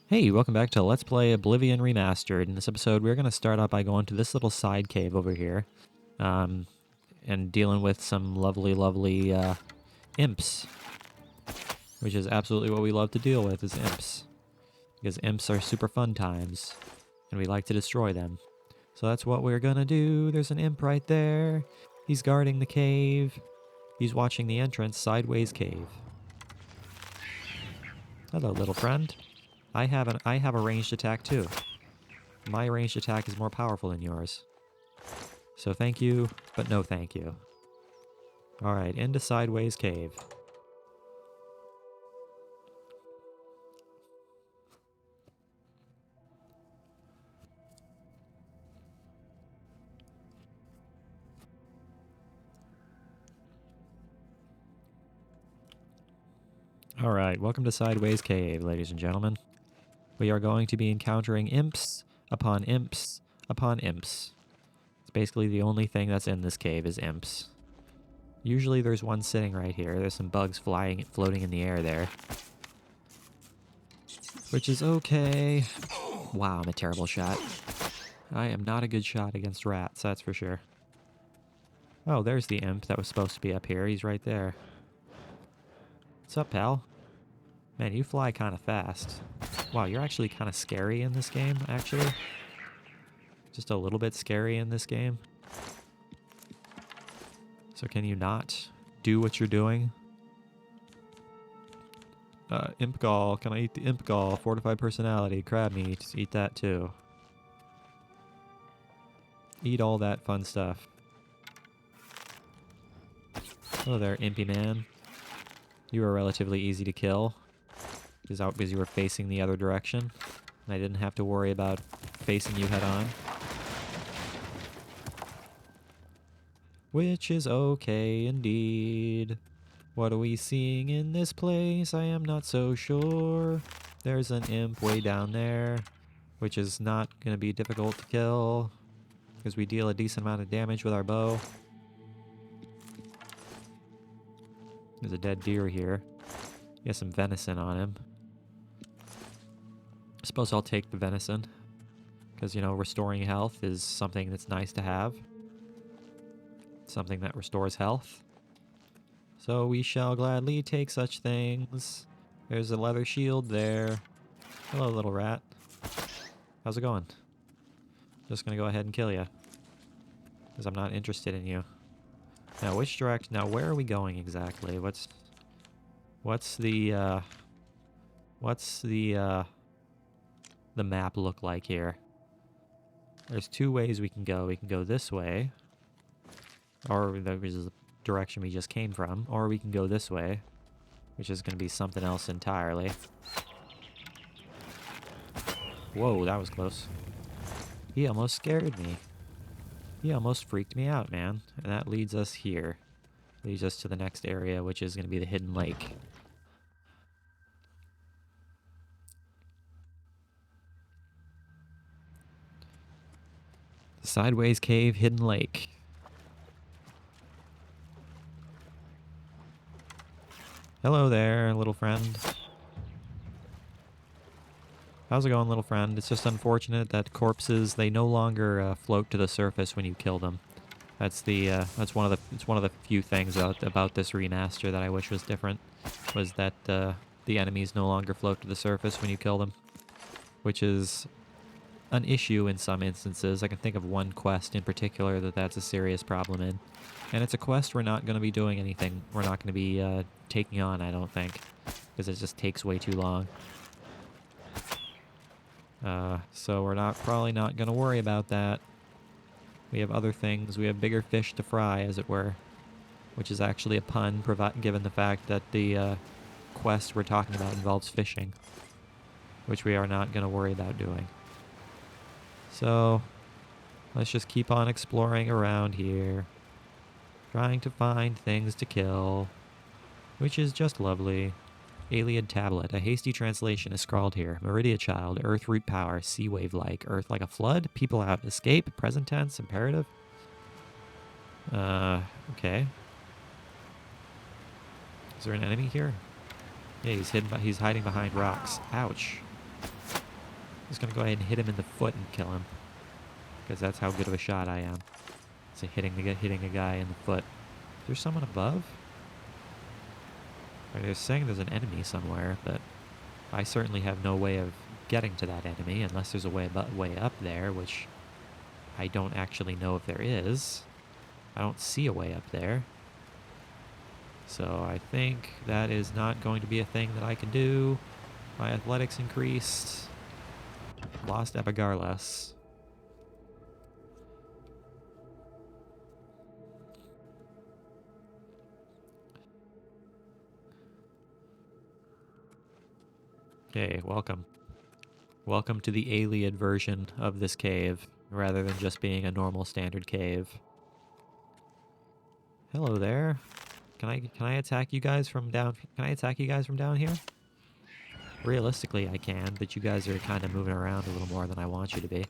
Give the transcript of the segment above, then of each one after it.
Hey, welcome back to Let's Play Oblivion Remastered. In this episode, we're going to start out by going to this little side cave over here, um, and dealing with some lovely imps, which is absolutely what we love to deal with, is imps. Because imps are super fun times, and we like to destroy them. So that's what we're going to do. There's an imp right there. He's guarding the cave. He's watching the entrance, Sideways Cave. Hello, little friend. I have a ranged attack too. My ranged attack is more powerful than yours. So thank you, but no thank you. Alright, into Sideways Cave. Alright, welcome to Sideways Cave, ladies and gentlemen. We are going to be encountering imps upon imps upon imps. It's basically the only thing that's in this cave is imps. Usually there's one sitting right here. There's some bugs floating in the air there. Which is okay. Wow, I'm a terrible shot. I am not a good shot against rats, that's for sure. Oh, there's the imp that was supposed to be up here. He's right there. What's up, pal? Man, you fly kind of fast. Wow, you're actually kind of scary in this game, actually. Just a little bit scary in this game. So can you not do what you're doing? Imp gall. Can I eat the imp gall? Fortified personality. Crab meat. Eat that too. Eat all that fun stuff. Hello there, impy man. You were relatively easy to kill. Because you were facing the other direction. And I didn't have to worry about facing you head on. Which is okay indeed. What are we seeing in this place? I am not so sure. There's an imp way down there, which is not going to be difficult to kill, because we deal a decent amount of damage with our bow. There's a dead deer here. He has some venison on him. I suppose I'll take the venison, because, you know, restoring health is something that's nice to have. Something that restores health. So we shall gladly take such things. There's a leather shield there. Hello, little rat. How's it going? Just gonna go ahead and kill you, because I'm not interested in you. Now, which direction? Now, where are we going exactly? What's the map look like here? There's two ways we can go. We can go this way, or which is the direction we just came from, or we can go this way, which is going to be something else entirely. Whoa, that was close. He almost scared me. He almost freaked me out, man. And that leads us here. Leads us to the next area, which is going to be the hidden lake. The Sideways Cave, hidden lake. Hello there, little friend. How's it going, little friend? It's just unfortunate that corpses, they no longer float to the surface when you kill them. That's one of the few things about this remaster that I wish was different, was that the enemies no longer float to the surface when you kill them, which is an issue in some instances. I can think of one quest in particular that's a serious problem in. And it's a quest we're not going to be doing anything. We're not going to be taking on, I don't think, because it just takes way too long. So we're probably not going to worry about that. We have other things. We have bigger fish to fry, as it were, which is actually a pun, given the fact that the quest we're talking about involves fishing, which we are not going to worry about doing. So let's just keep on exploring around here, trying to find things to kill, which is just lovely. Alien tablet. A hasty translation is scrawled here. Meridia child. Earth root power. Sea wave like. Earth like a flood. People out. Escape. Present tense. Imperative. Okay. Is there an enemy here? Yeah, he's hiding behind rocks. Ouch. Just gonna go ahead and hit him in the foot and kill him. Because that's how good of a shot I am. So hitting a guy in the foot. There's someone above? They're saying there's an enemy somewhere, but I certainly have no way of getting to that enemy unless there's a way up there, which I don't actually know if there is. I don't see a way up there. So I think that is not going to be a thing that I can do. My athletics increased. Lost Epigarlas. Okay, welcome. Welcome to the Ayleid version of this cave, rather than just being a normal standard cave. Hello there. Can I attack you guys from down? Can I attack you guys from down here? Realistically, I can, but you guys are kind of moving around a little more than I want you to be. You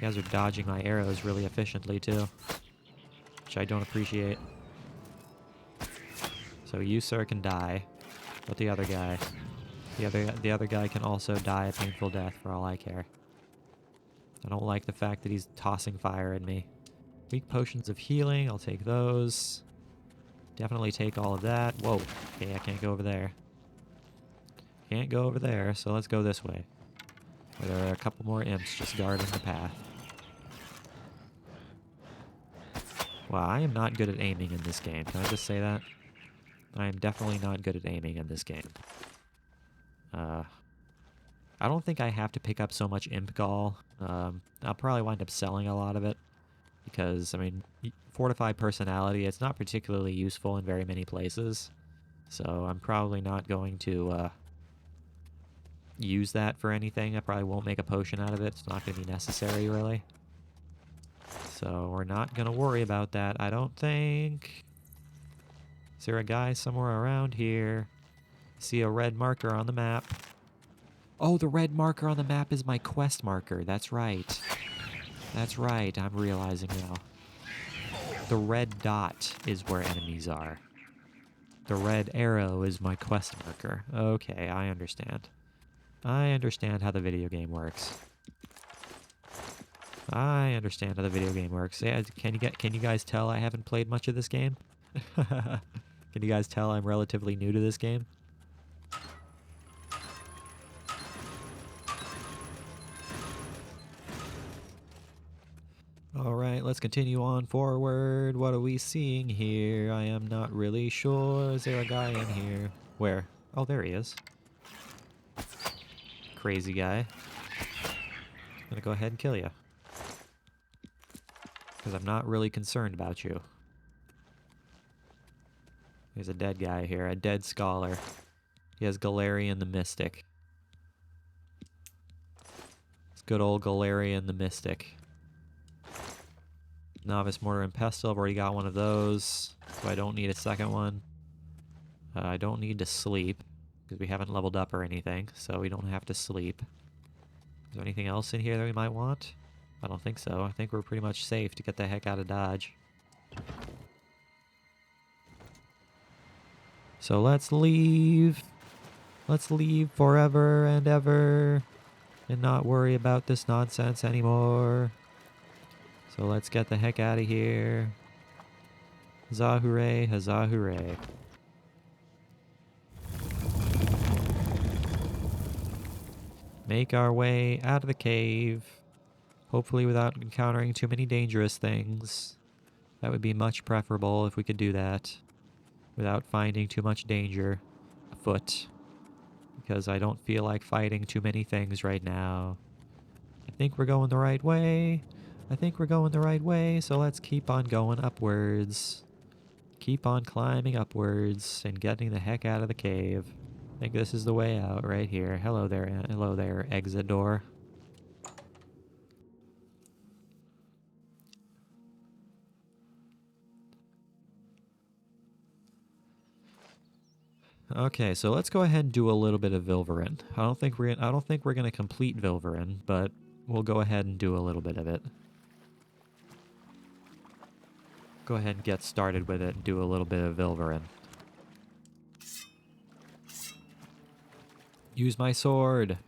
guys are dodging my arrows really efficiently too, which I don't appreciate. So you, sir, can die, but the other guy, the other guy can also die a painful death for all I care. I don't like the fact that he's tossing fire at me. Weak potions of healing, I'll take those. Definitely take all of that. Whoa, okay, I can't go over there. Can't go over there, so let's go this way. Where there are a couple more imps just guarding the path. Wow, I am not good at aiming in this game. Can I just say that? I am definitely not good at aiming in this game. I don't think I have to pick up so much imp gall. I'll probably wind up selling a lot of it. Because, I mean, fortified personality, it's not particularly useful in very many places. So I'm probably not going to use that for anything. I probably won't make a potion out of it. It's not going to be necessary, really. So we're not going to worry about that, I don't think. Is there a guy somewhere around here? I see a red marker on the map. Oh, the red marker on the map is my quest marker. That's right. That's right, I'm realizing now. The red dot is where enemies are. The red arrow is my quest marker. Okay, I understand. I understand how the video game works. I understand how the video game works. Yeah, can you guys tell I haven't played much of this game? Can you guys tell I'm relatively new to this game? Alright, let's continue on forward. What are we seeing here? I am not really sure. Is there a guy in here? Where? Oh, there he is. Crazy guy. I'm gonna go ahead and kill you. Because I'm not really concerned about you. There's a dead guy here, a dead scholar. He has Galarian the Mystic. It's good old Galarian the Mystic. Novice Mortar and Pestle, I've already got one of those, so I don't need a second one. I don't need to sleep, because we haven't leveled up or anything, so we don't have to sleep. Is there anything else in here that we might want? I don't think so. I think we're pretty much safe to get the heck out of Dodge. So let's leave. Let's leave forever and ever and not worry about this nonsense anymore. So let's get the heck out of here. Huzzah hooray, huzzah hooray. Make our way out of the cave. Hopefully without encountering too many dangerous things. That would be much preferable if we could do that. Without finding too much danger afoot. Because I don't feel like fighting too many things right now. I think we're going the right way. I think we're going the right way, so let's keep on going upwards. Keep on climbing upwards and getting the heck out of the cave. I think this is the way out right here. Hello there, exit door. Okay, so let's go ahead and do a little bit of Vilverin. I don't think we're going to complete Vilverin, but we'll go ahead and do a little bit of it. Go ahead and get started with it and do a little bit of Vilverin. Use my sword.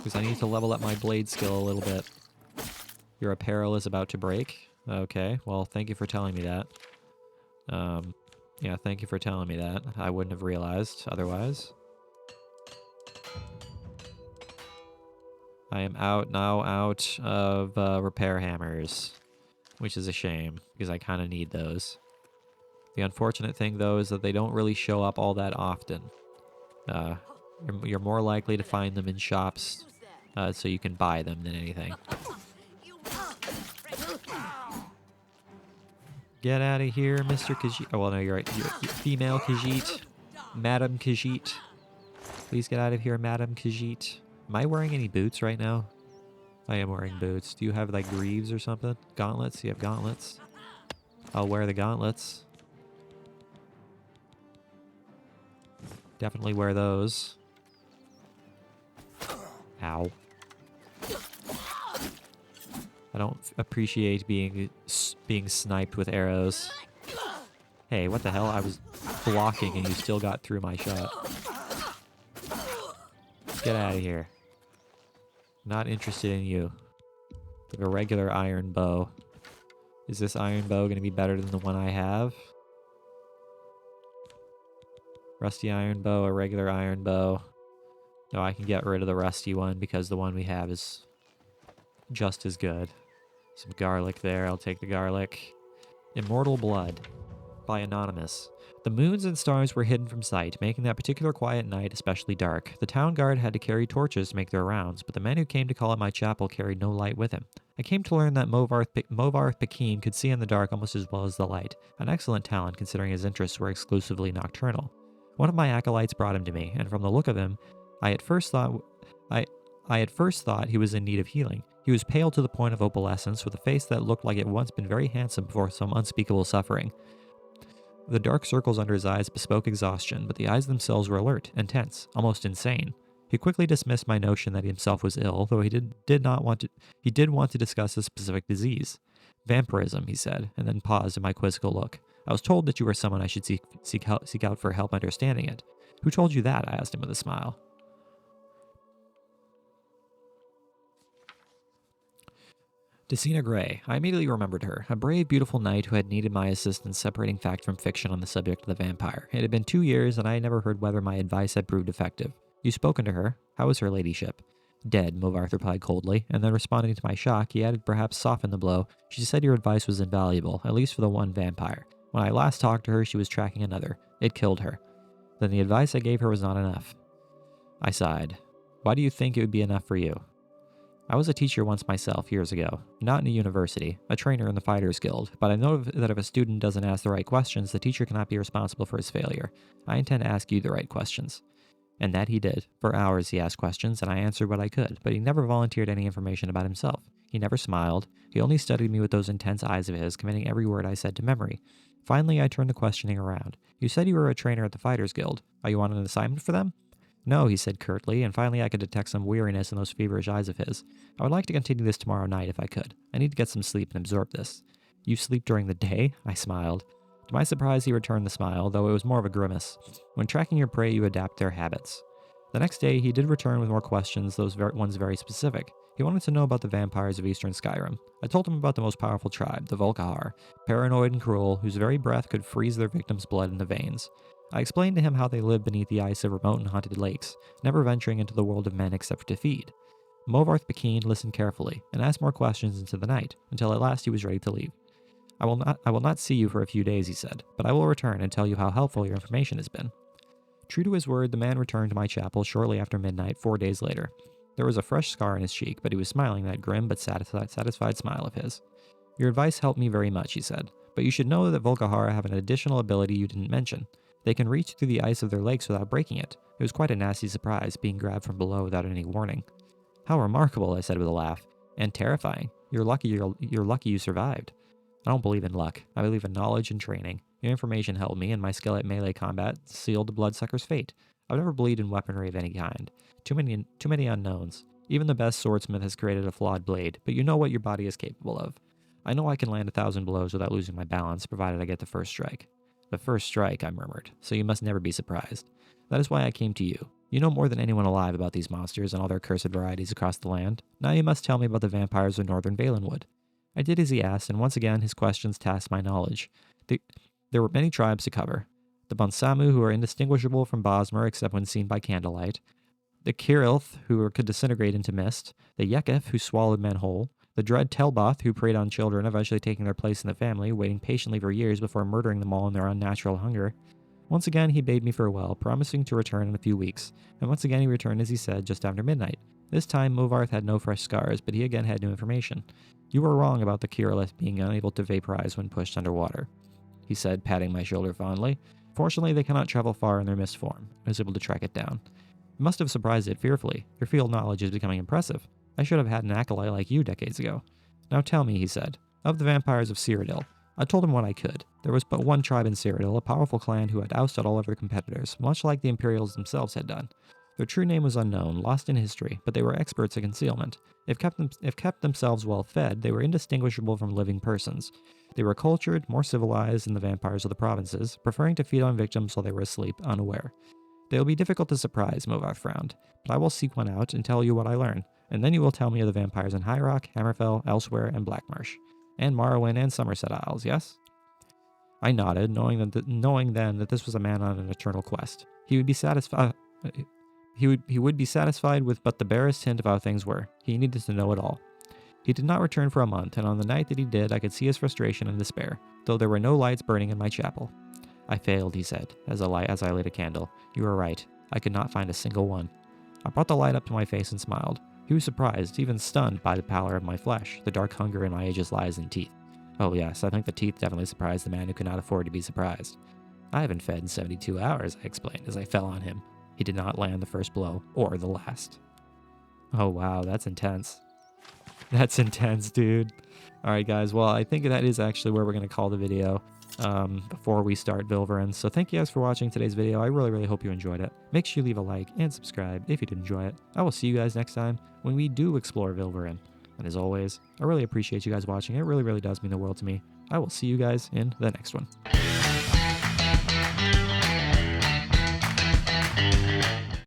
Because I need to level up my blade skill a little bit. Your apparel is about to break. Okay, well, thank you for telling me that. Yeah, thank you for telling me that. I wouldn't have realized otherwise. I am now out of repair hammers, which is a shame because I kind of need those. The unfortunate thing, though, is that they don't really show up all that often. You're more likely to find them in shops so you can buy them than anything. Get out of here, Mr. Khajiit. Oh, well, no, you're right. You're female Khajiit. Madam Khajiit. Please get out of here, Madam Khajiit. Am I wearing any boots right now? I am wearing boots. Do you have, like, greaves or something? Gauntlets? You have gauntlets? I'll wear the gauntlets. Definitely wear those. Ow. I don't appreciate being sniped with arrows. Hey, what the hell? I was blocking and you still got through my shot. Get out of here. Not interested in you. Like a regular iron bow. Is this iron bow going to be better than the one I have? Rusty iron bow, a regular iron bow. No, I can get rid of the rusty one because the one we have is just as good. Some garlic there. I'll take the garlic. Immortal Blood by Anonymous. The moons and stars were hidden from sight, making that particular quiet night especially dark. The town guard had to carry torches to make their rounds, but the man who came to call at my chapel carried no light with him. I came to learn that Movarth Pakim could see in the dark almost as well as the light, an excellent talent considering his interests were exclusively nocturnal. One of my acolytes brought him to me, and from the look of him, I at first thought he was in need of healing. He was pale to the point of opalescence, with a face that looked like it had once been very handsome before some unspeakable suffering. The dark circles under his eyes bespoke exhaustion, but the eyes themselves were alert and tense, almost insane. He quickly dismissed my notion that he himself was ill, though he did want to discuss a specific disease. Vampirism, he said, and then paused at my quizzical look. I was told that you were someone I should seek out for help understanding it. Who told you that? I asked him with a smile. Decina Gray. I immediately remembered her, a brave, beautiful knight who had needed my assistance separating fact from fiction on the subject of the vampire. It had been 2 years, and I had never heard whether my advice had proved effective. You've spoken to her. How is her ladyship? Dead, Movarth replied coldly, and then responding to my shock, he added, perhaps soften the blow. She said your advice was invaluable, at least for the one vampire. When I last talked to her, she was tracking another. It killed her. Then the advice I gave her was not enough. I sighed. Why do you think it would be enough for you? I was a teacher once myself, years ago. Not in a university, a trainer in the Fighters Guild, but I know that if a student doesn't ask the right questions, the teacher cannot be responsible for his failure. I intend to ask you the right questions. And that he did. For hours he asked questions, and I answered what I could, but he never volunteered any information about himself. He never smiled. He only studied me with those intense eyes of his, committing every word I said to memory. Finally, I turned the questioning around. You said you were a trainer at the Fighters Guild. Are you on an assignment for them? No, he said curtly, and finally I could detect some weariness in those feverish eyes of his. I would like to continue this tomorrow night if I could. I need to get some sleep and absorb this. You sleep during the day? I smiled. To my surprise, he returned the smile, though it was more of a grimace. When tracking your prey, you adapt their habits. The next day, he did return with more questions, those ones very specific. He wanted to know about the vampires of Eastern Skyrim. I told him about the most powerful tribe, the Volkihar, paranoid and cruel, whose very breath could freeze their victims' blood in the veins. I explained to him how they live beneath the ice of remote and haunted lakes, never venturing into the world of men except to feed. Movarth Pakeen listened carefully, and asked more questions into the night, until at last he was ready to leave. I will not see you for a few days, he said, but I will return and tell you how helpful your information has been. True to his word, the man returned to my chapel shortly after midnight 4 days later. There was a fresh scar on his cheek, but he was smiling that grim but satisfied smile of his. Your advice helped me very much, he said, but you should know that Volkihar have an additional ability you didn't mention. They can reach through the ice of their lakes without breaking it. It was quite a nasty surprise, being grabbed from below without any warning. How remarkable, I said with a laugh. And terrifying. You're lucky you survived. I don't believe in luck. I believe in knowledge and training. Your information helped me, and my skill at melee combat sealed the bloodsucker's fate. I've never believed in weaponry of any kind. Too many unknowns. Even the best swordsmith has created a flawed blade, but you know what your body is capable of. I know I can land 1,000 blows without losing my balance, provided I get the first strike. The first strike, I murmured, so you must never be surprised. That is why I came to you. You know more than anyone alive about these monsters and all their cursed varieties across the land. Now you must tell me about the vampires of northern Valenwood. I did as he asked, and once again his questions tasked my knowledge. There were many tribes to cover. The Bonsamu, who are indistinguishable from Bosmer except when seen by candlelight. The Kirilth, who could disintegrate into mist. The Yekef, who swallowed men whole. The dread Telboth, who preyed on children, eventually taking their place in the family, waiting patiently for years before murdering them all in their unnatural hunger. Once again he bade me farewell, promising to return in a few weeks, and once again he returned as he said, just after midnight. This time Movarth had no fresh scars, but he again had new information. You were wrong about the Kirilith being unable to vaporize when pushed underwater, he said, patting my shoulder fondly. Fortunately, they cannot travel far in their mist form. I was able to track it down. It must have surprised it fearfully. Your field knowledge is becoming impressive. I should have had an acolyte like you decades ago. Now tell me, he said, of the vampires of Cyrodiil. I told him what I could. There was but one tribe in Cyrodiil, a powerful clan who had ousted all of their competitors, much like the Imperials themselves had done. Their true name was unknown, lost in history, but they were experts at concealment. If kept themselves well fed, they were indistinguishable from living persons. They were cultured, more civilized than the vampires of the provinces, preferring to feed on victims while they were asleep, unaware. They will be difficult to surprise, Movarth frowned, but I will seek one out and tell you what I learn, and then you will tell me of the vampires in High Rock, Hammerfell, Elsewhere, and Blackmarsh. And Morrowind and Somerset Isles, yes? I nodded, knowing then that this was a man on an eternal quest. He would be satisfied. He would be satisfied with but the barest hint of how things were. He needed to know it all. He did not return for a month, and on the night that he did, I could see his frustration and despair, though there were no lights burning in my chapel. I failed, he said, as I lit a candle. You were right. I could not find a single one. I brought the light up to my face and smiled. He was surprised, even stunned by the pallor of my flesh, the dark hunger in my age's lies and teeth. Oh yes, I think the teeth definitely surprised the man who could not afford to be surprised. I haven't fed in 72 hours, I explained as I fell on him. He did not land the first blow, or the last. Oh wow, that's intense. That's intense, dude. Alright guys, well I think that is actually where we're going to call the video before we start Vilverin. So thank you guys for watching today's video. I really hope you enjoyed it. Make sure you leave a like and subscribe if you did enjoy it. I will see you guys next time when we do explore Vilverin. And as always, I really appreciate you guys watching. It really does mean the world to me. I will see you guys in the next one.